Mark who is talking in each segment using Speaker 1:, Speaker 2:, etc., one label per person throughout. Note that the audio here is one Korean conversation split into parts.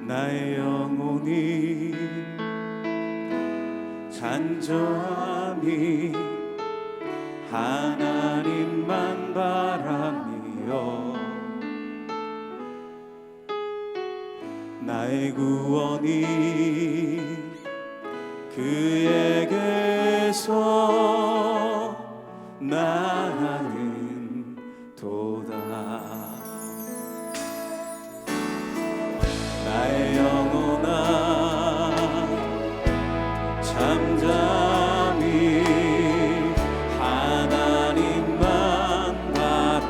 Speaker 1: 나의 영혼이 간절함이 하나님만 바라며 나의 구원이 그에게서 나는 도다. 나의 영혼아 잠잠히 하나님만 바라라.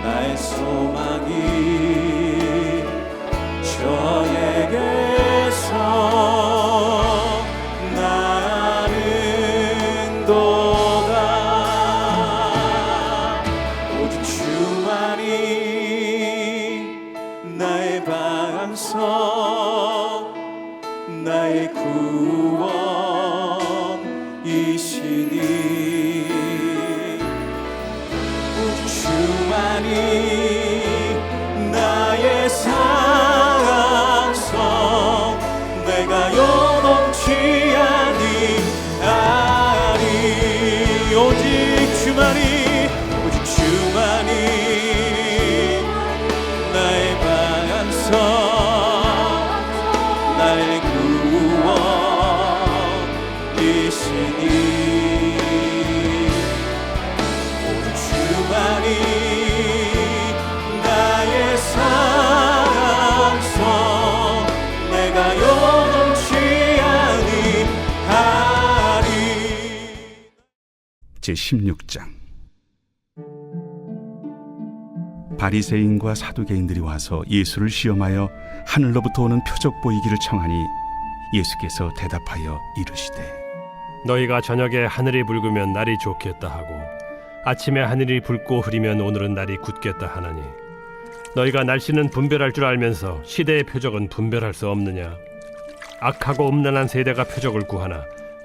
Speaker 1: 나의 소망이 저에게서 나는 도다. 오직 주만이 나의 반석 나의 구원이시니 오직 주만이 나의 상성 내가 요동치 아니하리. 오직 주만이 나의 반석 나의 구원이시니 오직 주만이 나의 상성 내가 요동치 아니하리.
Speaker 2: 제16장. 바리새인과 사두개인들이 와서 예수를 시험하여 하늘로부터 오는 표적 보이기를 청하니 예수께서 대답하여 이르시되
Speaker 3: 너희가 저녁에 하늘이 붉으면 날이 좋겠다 하고 아침에 하늘이 붉고 흐리면 오늘은 날이 굳겠다 하나니 너희가 날씨는 분별할 줄 알면서 시대의 표적은 분별할 수 없느냐. 악하고 음란한 세대가 표적을 구하나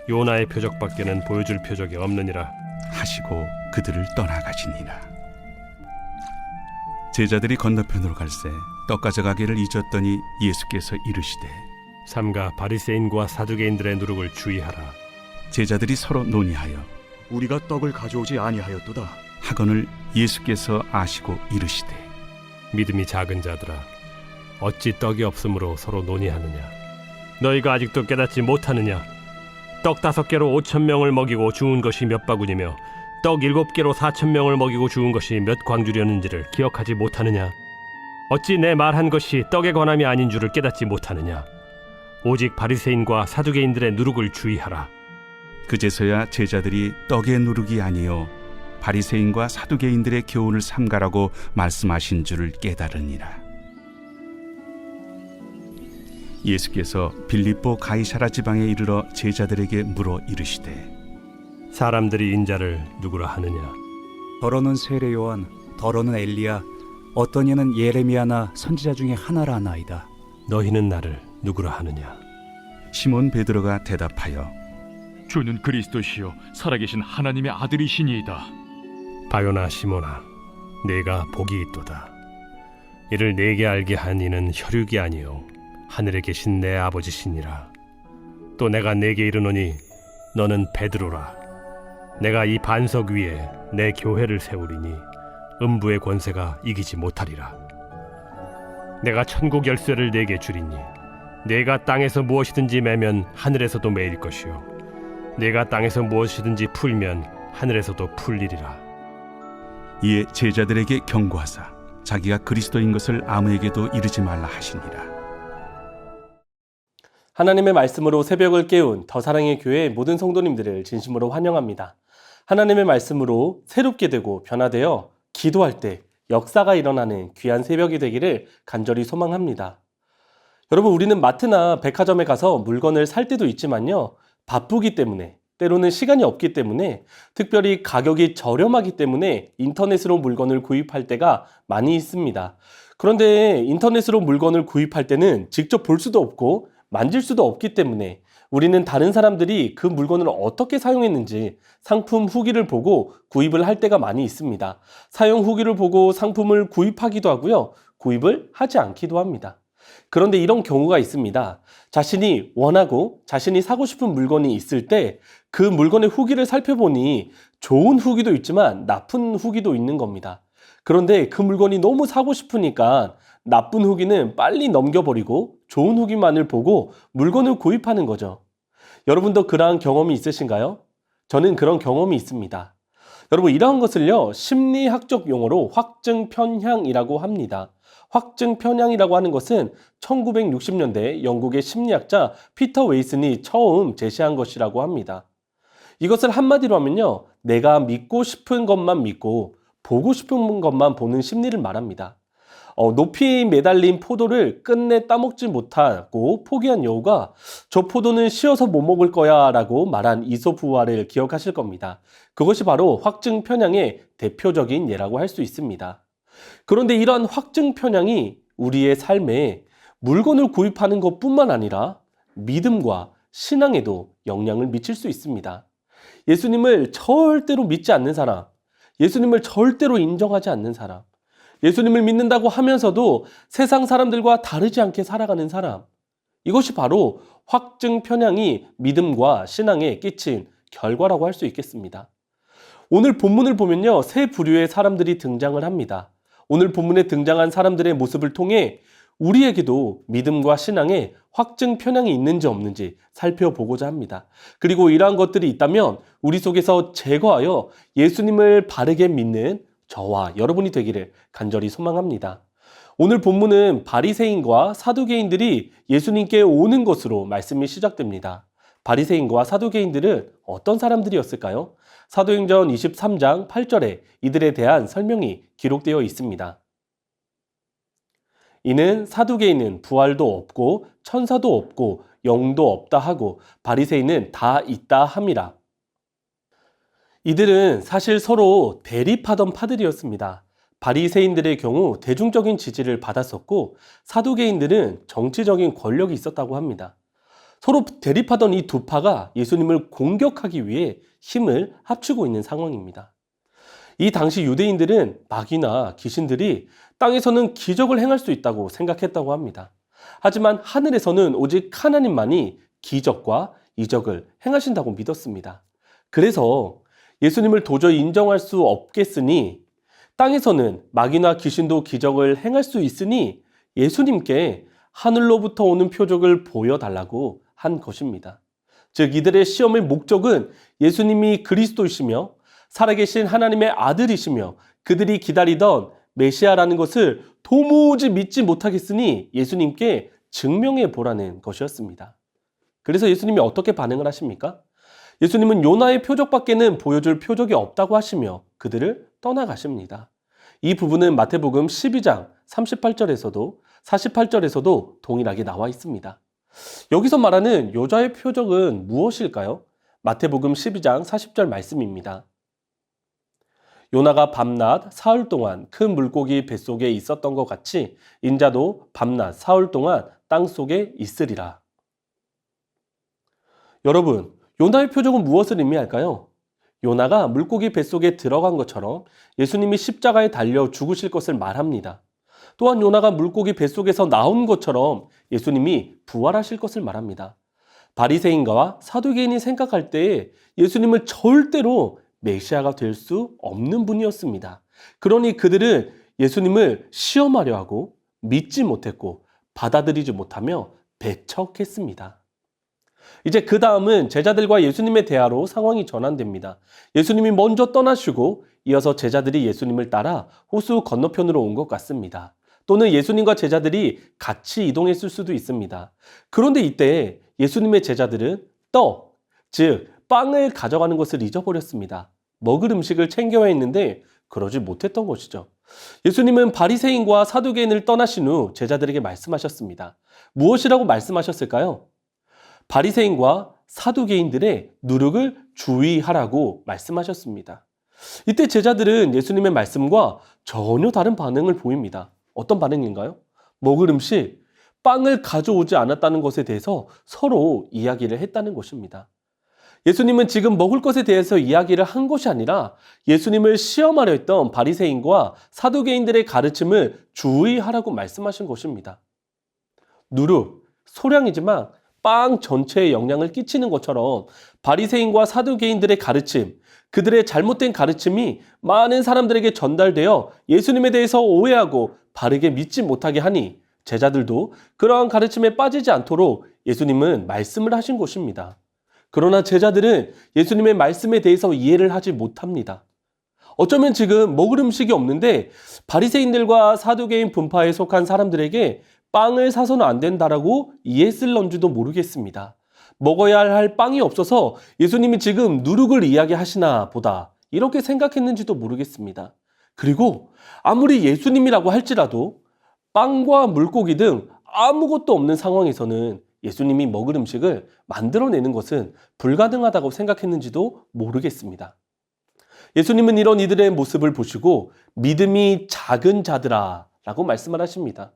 Speaker 3: 요나의 표적밖에는 보여줄 표적이 없느니라
Speaker 2: 하시고 그들을 떠나가시니라. 제자들이 건너편으로 갈새 떡 가져가기를 잊었더니 예수께서 이르시되
Speaker 3: 삼가 바리새인과 사두개인들의 누룩을 주의하라.
Speaker 2: 제자들이 서로 논의하여
Speaker 4: 우리가 떡을 가져오지 아니하였도다
Speaker 2: 하거늘 예수께서 아시고 이르시되
Speaker 3: 믿음이 작은 자들아 어찌 떡이 없으므로 서로 논의하느냐. 너희가 아직도 깨닫지 못하느냐. 떡 5개로 5,000명을 먹이고 주운 것이 몇 바구니며 떡 7개로 4,000명을 먹이고 주운 것이 몇 광주렸는지를 기억하지 못하느냐. 어찌 내 말한 것이 떡에 관함이 아닌 줄을 깨닫지 못하느냐. 오직 바리새인과 사두개인들의 누룩을 주의하라.
Speaker 2: 그제서야 제자들이 떡의 누룩이 아니요 바리새인과 사두개인들의 교훈을 삼가라고 말씀하신 줄을 깨달으니라. 예수께서 빌립보 가이사라 지방에 이르러 제자들에게 물어 이르시되
Speaker 3: 사람들이 인자를 누구라 하느냐.
Speaker 5: 더러는 세례 요한, 더러는 엘리야, 어떤 이는 예레미야나 선지자 중에 하나라 하나이다.
Speaker 3: 너희는 나를 누구라 하느냐.
Speaker 2: 시몬 베드로가 대답하여
Speaker 6: 주는 그리스도시요 살아계신 하나님의 아들이시니이다.
Speaker 3: 바요나 시몬아 네가 복이 있도다. 이를 내게 알게 한 이는 혈육이 아니요 하늘에 계신 내 아버지시니라. 또 내가 네게 이르노니 너는 베드로라. 내가 이 반석 위에 내 교회를 세우리니 음부의 권세가 이기지 못하리라. 내가 천국 열쇠를 네게 주리니 네가 땅에서 무엇이든지 매면 하늘에서도 매일 것이요 네가 땅에서 무엇이든지 풀면 하늘에서도 풀리리라.
Speaker 2: 이에 제자들에게 경고하사 자기가 그리스도인 것을 아무에게도 이르지 말라 하시니라.
Speaker 7: 하나님의 말씀으로 새벽을 깨운 더 사랑의 교회 모든 성도님들을 진심으로 환영합니다. 하나님의 말씀으로 새롭게 되고 변화되어 기도할 때 역사가 일어나는 귀한 새벽이 되기를 간절히 소망합니다. 여러분, 우리는 마트나 백화점에 가서 물건을 살 때도 있지만요, 바쁘기 때문에, 때로는 시간이 없기 때문에, 특별히 가격이 저렴하기 때문에 인터넷으로 물건을 구입할 때가 많이 있습니다. 그런데 인터넷으로 물건을 구입할 때는 직접 볼 수도 없고 만질 수도 없기 때문에 우리는 다른 사람들이 그 물건을 어떻게 사용했는지 상품 후기를 보고 구입을 할 때가 많이 있습니다. 사용 후기를 보고 상품을 구입하기도 하고요. 구입을 하지 않기도 합니다. 그런데 이런 경우가 있습니다. 자신이 원하고 자신이 사고 싶은 물건이 있을 때 그 물건의 후기를 살펴보니 좋은 후기도 있지만 나쁜 후기도 있는 겁니다. 그런데 그 물건이 너무 사고 싶으니까 나쁜 후기는 빨리 넘겨버리고 좋은 후기만을 보고 물건을 구입하는 거죠. 여러분도 그러한 경험이 있으신가요? 저는 그런 경험이 있습니다. 여러분, 이러한 것을요, 심리학적 용어로 확증 편향이라고 합니다. 확증 편향이라고 하는 것은 1960년대 영국의 심리학자 피터 웨이슨이 처음 제시한 것이라고 합니다. 이것을 한마디로 하면요, 내가 믿고 싶은 것만 믿고 보고 싶은 것만 보는 심리를 말합니다. 높이 매달린 포도를 끝내 따먹지 못하고 포기한 여우가 저 포도는 쉬어서 못 먹을 거야 라고 말한 이솝 부화를 기억하실 겁니다. 그것이 바로 확증 편향의 대표적인 예라고 할 수 있습니다. 그런데 이러한 확증 편향이 우리의 삶에 물건을 구입하는 것뿐만 아니라 믿음과 신앙에도 영향을 미칠 수 있습니다. 예수님을 절대로 믿지 않는 사람, 예수님을 절대로 인정하지 않는 사람, 예수님을 믿는다고 하면서도 세상 사람들과 다르지 않게 살아가는 사람, 이것이 바로 확증 편향이 믿음과 신앙에 끼친 결과라고 할 수 있겠습니다. 오늘 본문을 보면요, 세 부류의 사람들이 등장을 합니다. 오늘 본문에 등장한 사람들의 모습을 통해 우리에게도 믿음과 신앙에 확증 편향이 있는지 없는지 살펴보고자 합니다. 그리고 이러한 것들이 있다면 우리 속에서 제거하여 예수님을 바르게 믿는 저와 여러분이 되기를 간절히 소망합니다. 오늘 본문은 바리새인과 사두개인들이 예수님께 오는 것으로 말씀이 시작됩니다. 바리새인과 사두개인들은 어떤 사람들이었을까요? 사도행전 23장 8절에 이들에 대한 설명이 기록되어 있습니다. 이는 사두개인은 부활도 없고 천사도 없고 영도 없다 하고 바리새인은 다 있다 함이라. 이들은 사실 서로 대립하던 파들이었습니다. 바리새인들의 경우 대중적인 지지를 받았었고 사두개인들은 정치적인 권력이 있었다고 합니다. 서로 대립하던 이 두 파가 예수님을 공격하기 위해 힘을 합치고 있는 상황입니다. 이 당시 유대인들은 마귀나 귀신들이 땅에서는 기적을 행할 수 있다고 생각했다고 합니다. 하지만 하늘에서는 오직 하나님만이 기적과 이적을 행하신다고 믿었습니다. 그래서 예수님을 도저히 인정할 수 없겠으니 땅에서는 마귀나 귀신도 기적을 행할 수 있으니 예수님께 하늘로부터 오는 표적을 보여달라고 한 것입니다. 즉 이들의 시험의 목적은 예수님이 그리스도이시며 살아계신 하나님의 아들이시며 그들이 기다리던 메시아라는 것을 도무지 믿지 못하겠으니 예수님께 증명해 보라는 것이었습니다. 그래서 예수님이 어떻게 반응을 하십니까? 예수님은 요나의 표적밖에는 보여줄 표적이 없다고 하시며 그들을 떠나가십니다. 이 부분은 마태복음 12장 38절에서도 48절에서도 동일하게 나와 있습니다. 여기서 말하는 여자의 표적은 무엇일까요? 마태복음 12장 40절 말씀입니다. 요나가 밤낮 사흘 동안 큰 물고기 뱃속에 있었던 것 같이 인자도 밤낮 사흘 동안 땅속에 있으리라. 여러분, 요나의 표적은 무엇을 의미할까요? 요나가 물고기 뱃속에 들어간 것처럼 예수님이 십자가에 달려 죽으실 것을 말합니다. 또한 요나가 물고기 뱃속에서 나온 것처럼 예수님이 부활하실 것을 말합니다. 바리새인과 사두개인이 생각할 때에 예수님은 절대로 메시아가 될 수 없는 분이었습니다. 그러니 그들은 예수님을 시험하려 하고 믿지 못했고 받아들이지 못하며 배척했습니다. 이제 그 다음은 제자들과 예수님의 대화로 상황이 전환됩니다. 예수님이 먼저 떠나시고 이어서 제자들이 예수님을 따라 호수 건너편으로 온 것 같습니다. 또는 예수님과 제자들이 같이 이동했을 수도 있습니다. 그런데 이때 예수님의 제자들은 떡, 즉 빵을 가져가는 것을 잊어버렸습니다. 먹을 음식을 챙겨야 했는데 그러지 못했던 것이죠. 예수님은 바리새인과 사두개인을 떠나신 후 제자들에게 말씀하셨습니다. 무엇이라고 말씀하셨을까요? 바리새인과 사두개인들의 누룩을 주의하라고 말씀하셨습니다. 이때 제자들은 예수님의 말씀과 전혀 다른 반응을 보입니다. 어떤 반응인가요? 먹을 음식, 빵을 가져오지 않았다는 것에 대해서 서로 이야기를 했다는 것입니다. 예수님은 지금 먹을 것에 대해서 이야기를 한 것이 아니라 예수님을 시험하려 했던 바리새인과 사두개인들의 가르침을 주의하라고 말씀하신 것입니다. 누룩, 소량이지만 빵 전체에 영향을 끼치는 것처럼 바리새인과 사두개인들의 가르침, 그들의 잘못된 가르침이 많은 사람들에게 전달되어 예수님에 대해서 오해하고 바르게 믿지 못하게 하니 제자들도 그러한 가르침에 빠지지 않도록 예수님은 말씀을 하신 것입니다. 그러나 제자들은 예수님의 말씀에 대해서 이해를 하지 못합니다. 어쩌면 지금 먹을 음식이 없는데 바리새인들과 사두개인 분파에 속한 사람들에게 빵을 사서는 안 된다라고 이해했을런지도 모르겠습니다. 먹어야 할 빵이 없어서 예수님이 지금 누룩을 이야기하시나 보다 이렇게 생각했는지도 모르겠습니다. 그리고 아무리 예수님이라고 할지라도 빵과 물고기 등 아무것도 없는 상황에서는 예수님이 먹을 음식을 만들어내는 것은 불가능하다고 생각했는지도 모르겠습니다. 예수님은 이런 이들의 모습을 보시고 믿음이 작은 자들아 라고 말씀을 하십니다.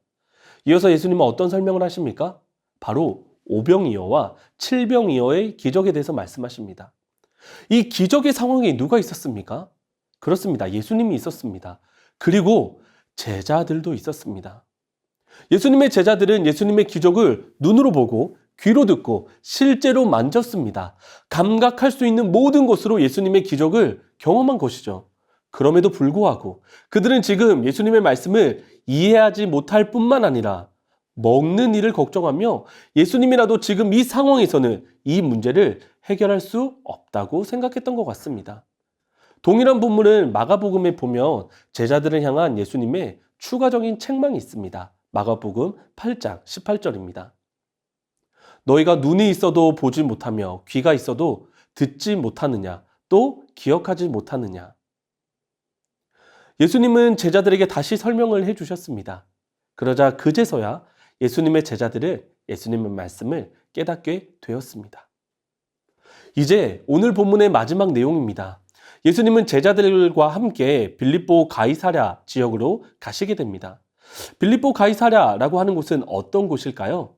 Speaker 7: 이어서 예수님은 어떤 설명을 하십니까? 바로 오병이어와 칠병이어의 기적에 대해서 말씀하십니다. 이 기적의 상황에 누가 있었습니까? 그렇습니다. 예수님이 있었습니다. 그리고 제자들도 있었습니다. 예수님의 제자들은 예수님의 기적을 눈으로 보고 귀로 듣고 실제로 만졌습니다. 감각할 수 있는 모든 것으로 예수님의 기적을 경험한 것이죠. 그럼에도 불구하고 그들은 지금 예수님의 말씀을 이해하지 못할 뿐만 아니라 먹는 일을 걱정하며 예수님이라도 지금 이 상황에서는 이 문제를 해결할 수 없다고 생각했던 것 같습니다. 동일한 본문을 마가복음에 보면 제자들을 향한 예수님의 추가적인 책망이 있습니다. 마가복음 8장 18절입니다. 너희가 눈이 있어도 보지 못하며 귀가 있어도 듣지 못하느냐 또 기억하지 못하느냐. 예수님은 제자들에게 다시 설명을 해주셨습니다. 그러자 그제서야 예수님의 제자들은 예수님의 말씀을 깨닫게 되었습니다. 이제 오늘 본문의 마지막 내용입니다. 예수님은 제자들과 함께 빌립보 가이사랴 지역으로 가시게 됩니다. 빌립보 가이사랴라고 하는 곳은 어떤 곳일까요?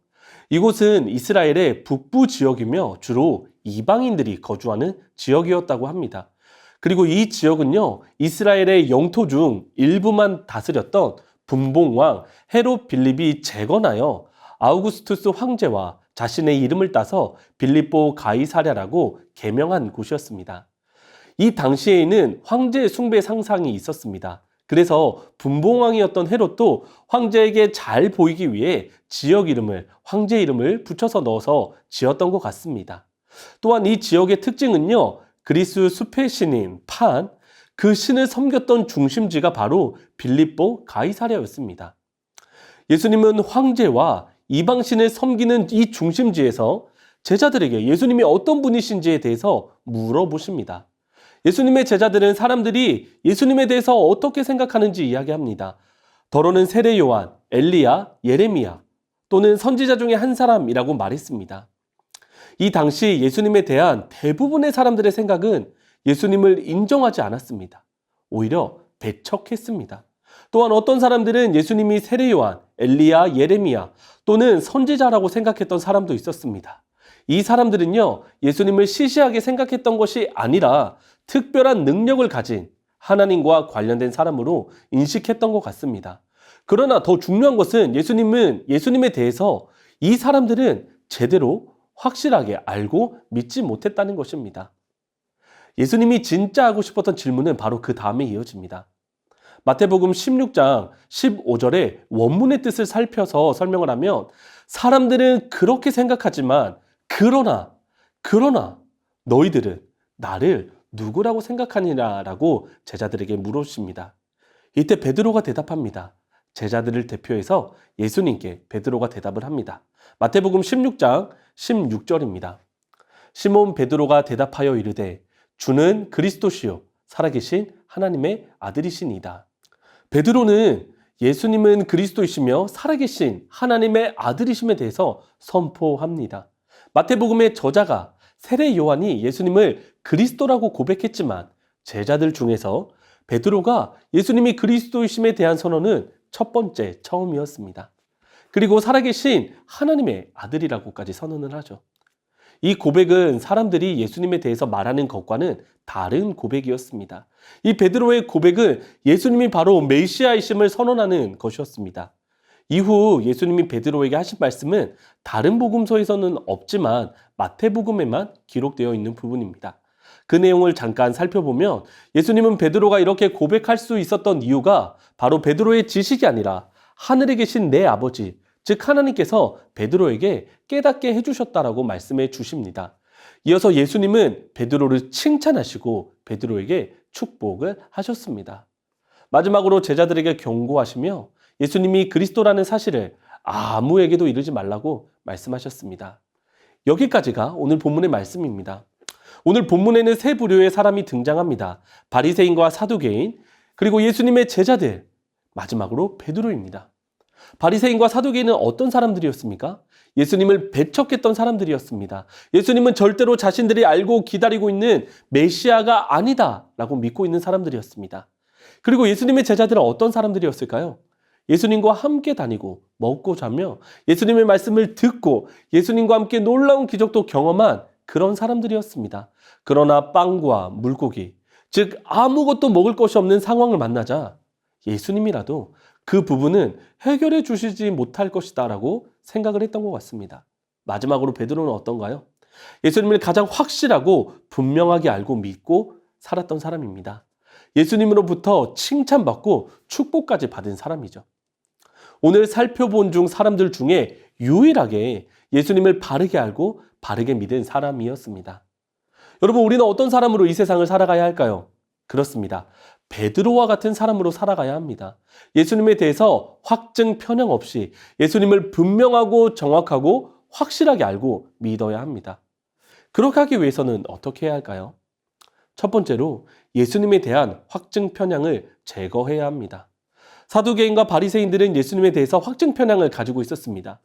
Speaker 7: 이곳은 이스라엘의 북부 지역이며 주로 이방인들이 거주하는 지역이었다고 합니다. 그리고 이 지역은요, 이스라엘의 영토 중 일부만 다스렸던 분봉왕 헤롯 빌립이 재건하여 아우구스투스 황제와 자신의 이름을 따서 빌립보 가이사랴라고 개명한 곳이었습니다. 이 당시에는 황제 숭배 상상이 있었습니다. 그래서 분봉왕이었던 헤롯도 황제에게 잘 보이기 위해 지역 이름을, 황제 이름을 붙여서 넣어서 지었던 것 같습니다. 또한 이 지역의 특징은요, 그리스 숲의 신인 판, 그 신을 섬겼던 중심지가 바로 빌립보 가이사랴였습니다. 예수님은 황제와 이방신을 섬기는 이 중심지에서 제자들에게 예수님이 어떤 분이신지에 대해서 물어보십니다. 예수님의 제자들은 사람들이 예수님에 대해서 어떻게 생각하는지 이야기합니다. 더러는 세례 요한, 엘리야, 예레미야 또는 선지자 중에 한 사람이라고 말했습니다. 이 당시 예수님에 대한 대부분의 사람들의 생각은 예수님을 인정하지 않았습니다. 오히려 배척했습니다. 또한 어떤 사람들은 예수님이 세례 요한, 엘리야, 예레미야 또는 선지자라고 생각했던 사람도 있었습니다. 이 사람들은요, 예수님을 시시하게 생각했던 것이 아니라 특별한 능력을 가진 하나님과 관련된 사람으로 인식했던 것 같습니다. 그러나 더 중요한 것은 예수님에 대해서 이 사람들은 제대로 확실하게 알고 믿지 못했다는 것입니다. 예수님이 진짜 하고 싶었던 질문은 바로 그 다음에 이어집니다. 마태복음 16장 15절에 원문의 뜻을 살펴서 설명을 하면 사람들은 그렇게 생각하지만 그러나 너희들은 나를 누구라고 생각하니라라고 제자들에게 물으십니다. 이때 베드로가 대답합니다. 제자들을 대표해서 예수님께 베드로가 대답을 합니다. 마태복음 16장 16절입니다. 시몬 베드로가 대답하여 이르되 주는 그리스도시요 살아계신 하나님의 아들이시니이다. 베드로는 예수님은 그리스도이시며 살아계신 하나님의 아들이심에 대해서 선포합니다. 마태복음의 저자가 세례 요한이 예수님을 그리스도라고 고백했지만 제자들 중에서 베드로가 예수님이 그리스도이심에 대한 선언은 첫 번째, 처음이었습니다. 그리고 살아계신 하나님의 아들이라고까지 선언을 하죠. 이 고백은 사람들이 예수님에 대해서 말하는 것과는 다른 고백이었습니다. 이 베드로의 고백은 예수님이 바로 메시아이심을 선언하는 것이었습니다. 이후 예수님이 베드로에게 하신 말씀은 다른 복음서에서는 없지만 마태복음에만 기록되어 있는 부분입니다. 그 내용을 잠깐 살펴보면 예수님은 베드로가 이렇게 고백할 수 있었던 이유가 바로 베드로의 지식이 아니라 하늘에 계신 내 아버지, 즉 하나님께서 베드로에게 깨닫게 해주셨다라고 말씀해 주십니다. 이어서 예수님은 베드로를 칭찬하시고 베드로에게 축복을 하셨습니다. 마지막으로 제자들에게 경고하시며 예수님이 그리스도라는 사실을 아무에게도 이르지 말라고 말씀하셨습니다. 여기까지가 오늘 본문의 말씀입니다. 오늘 본문에는 세 부류의 사람이 등장합니다. 바리새인과 사두개인, 그리고 예수님의 제자들, 마지막으로 베드로입니다. 바리새인과 사두개인은 어떤 사람들이었습니까? 예수님을 배척했던 사람들이었습니다. 예수님은 절대로 자신들이 알고 기다리고 있는 메시아가 아니다라고 믿고 있는 사람들이었습니다. 그리고 예수님의 제자들은 어떤 사람들이었을까요? 예수님과 함께 다니고 먹고 자며 예수님의 말씀을 듣고 예수님과 함께 놀라운 기적도 경험한 그런 사람들이었습니다. 그러나 빵과 물고기, 즉 아무것도 먹을 것이 없는 상황을 만나자 예수님이라도 그 부분은 해결해 주시지 못할 것이다 라고 생각을 했던 것 같습니다. 마지막으로 베드로는 어떤가요? 예수님을 가장 확실하고 분명하게 알고 믿고 살았던 사람입니다. 예수님으로부터 칭찬받고 축복까지 받은 사람이죠. 오늘 살펴본 중 사람들 중에 유일하게 예수님을 바르게 알고 바르게 믿은 사람이었습니다. 여러분, 우리는 어떤 사람으로 이 세상을 살아가야 할까요? 그렇습니다. 베드로와 같은 사람으로 살아가야 합니다. 예수님에 대해서 확증 편향 없이 예수님을 분명하고 정확하고 확실하게 알고 믿어야 합니다. 그렇게 하기 위해서는 어떻게 해야 할까요? 첫 번째로 예수님에 대한 확증 편향을 제거해야 합니다. 사두개인과 바리새인들은 예수님에 대해서 확증 편향을 가지고 있었습니다.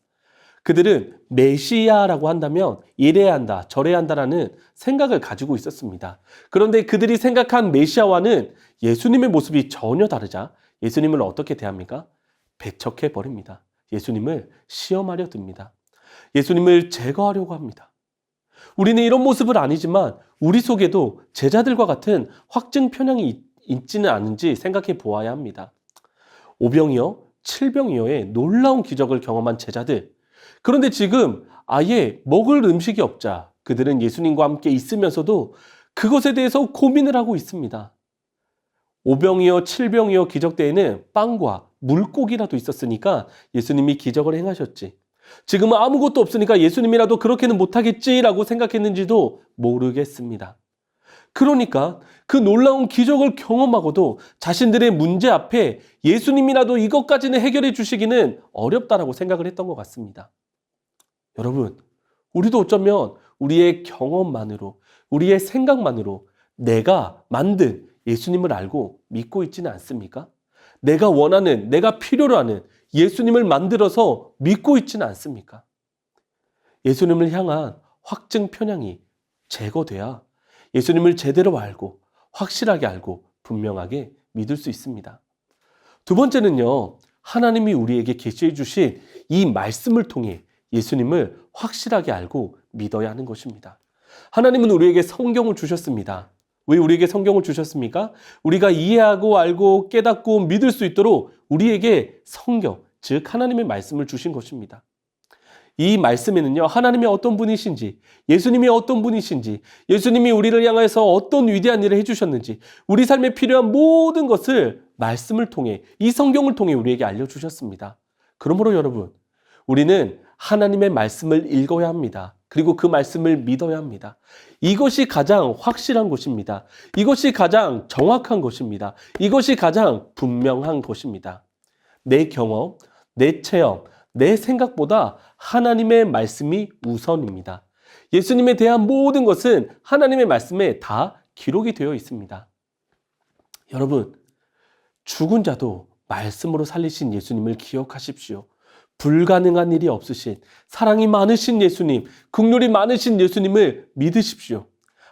Speaker 7: 그들은 메시아라고 한다면 이래야 한다, 저래야 한다라는 생각을 가지고 있었습니다. 그런데 그들이 생각한 메시아와는 예수님의 모습이 전혀 다르자 예수님을 어떻게 대합니까? 배척해 버립니다. 예수님을 시험하려 듭니다. 예수님을 제거하려고 합니다. 우리는 이런 모습은 아니지만 우리 속에도 제자들과 같은 확증 편향이 있지는 않은지 생각해 보아야 합니다. 오병이어, 칠병이어의 놀라운 기적을 경험한 제자들, 그런데 지금 아예 먹을 음식이 없자 그들은 예수님과 함께 있으면서도 그것에 대해서 고민을 하고 있습니다. 오병이어, 칠병이어 기적 때에는 빵과 물고기라도 있었으니까 예수님이 기적을 행하셨지. 지금은 아무것도 없으니까 예수님이라도 그렇게는 못하겠지라고 생각했는지도 모르겠습니다. 그러니까 그 놀라운 기적을 경험하고도 자신들의 문제 앞에 예수님이라도 이것까지는 해결해 주시기는 어렵다라고 생각을 했던 것 같습니다. 여러분, 우리도 어쩌면 우리의 경험만으로, 우리의 생각만으로 내가 만든 예수님을 알고 믿고 있지는 않습니까? 내가 원하는, 내가 필요로 하는 예수님을 만들어서 믿고 있지는 않습니까? 예수님을 향한 확증 편향이 제거돼야 예수님을 제대로 알고 확실하게 알고 분명하게 믿을 수 있습니다. 두 번째는요, 하나님이 우리에게 계시해 주신 이 말씀을 통해 예수님을 확실하게 알고 믿어야 하는 것입니다. 하나님은 우리에게 성경을 주셨습니다. 왜 우리에게 성경을 주셨습니까? 우리가 이해하고 알고 깨닫고 믿을 수 있도록 우리에게 성경, 즉 하나님의 말씀을 주신 것입니다. 이 말씀에는요, 하나님이 어떤 분이신지, 예수님이 어떤 분이신지, 예수님이 우리를 향해서 어떤 위대한 일을 해주셨는지, 우리 삶에 필요한 모든 것을 말씀을 통해, 이 성경을 통해 우리에게 알려주셨습니다. 그러므로 여러분, 우리는 하나님의 말씀을 읽어야 합니다. 그리고 그 말씀을 믿어야 합니다. 이것이 가장 확실한 것입니다. 이것이 가장 정확한 것입니다. 이것이 가장 분명한 것입니다. 내 경험, 내 체험, 내 생각보다 하나님의 말씀이 우선입니다. 예수님에 대한 모든 것은 하나님의 말씀에 다 기록이 되어 있습니다. 여러분, 죽은 자도 말씀으로 살리신 예수님을 기억하십시오. 불가능한 일이 없으신, 사랑이 많으신 예수님, 긍휼이 많으신 예수님을 믿으십시오.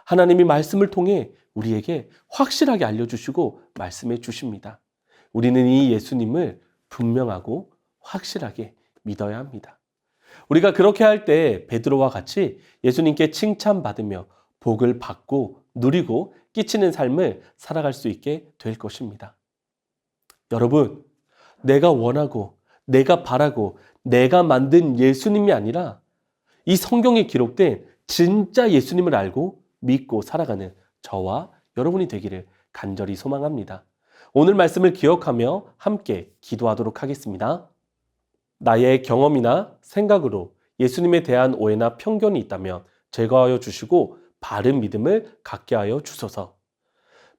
Speaker 7: 하나님이 말씀을 통해 우리에게 확실하게 알려주시고 말씀해 주십니다. 우리는 이 예수님을 분명하고 확실하게 믿어야 합니다. 우리가 그렇게 할 때 베드로와 같이 예수님께 칭찬받으며 복을 받고 누리고 끼치는 삶을 살아갈 수 있게 될 것입니다. 여러분, 내가 원하고 내가 바라고 내가 만든 예수님이 아니라 이 성경에 기록된 진짜 예수님을 알고 믿고 살아가는 저와 여러분이 되기를 간절히 소망합니다. 오늘 말씀을 기억하며 함께 기도하도록 하겠습니다. 나의 경험이나 생각으로 예수님에 대한 오해나 편견이 있다면 제거하여 주시고 바른 믿음을 갖게 하여 주소서.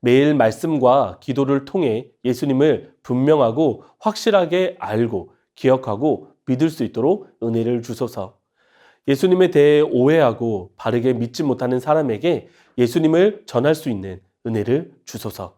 Speaker 7: 매일 말씀과 기도를 통해 예수님을 분명하고 확실하게 알고 기억하고 믿을 수 있도록 은혜를 주소서. 예수님에 대해 오해하고 바르게 믿지 못하는 사람에게 예수님을 전할 수 있는 은혜를 주소서.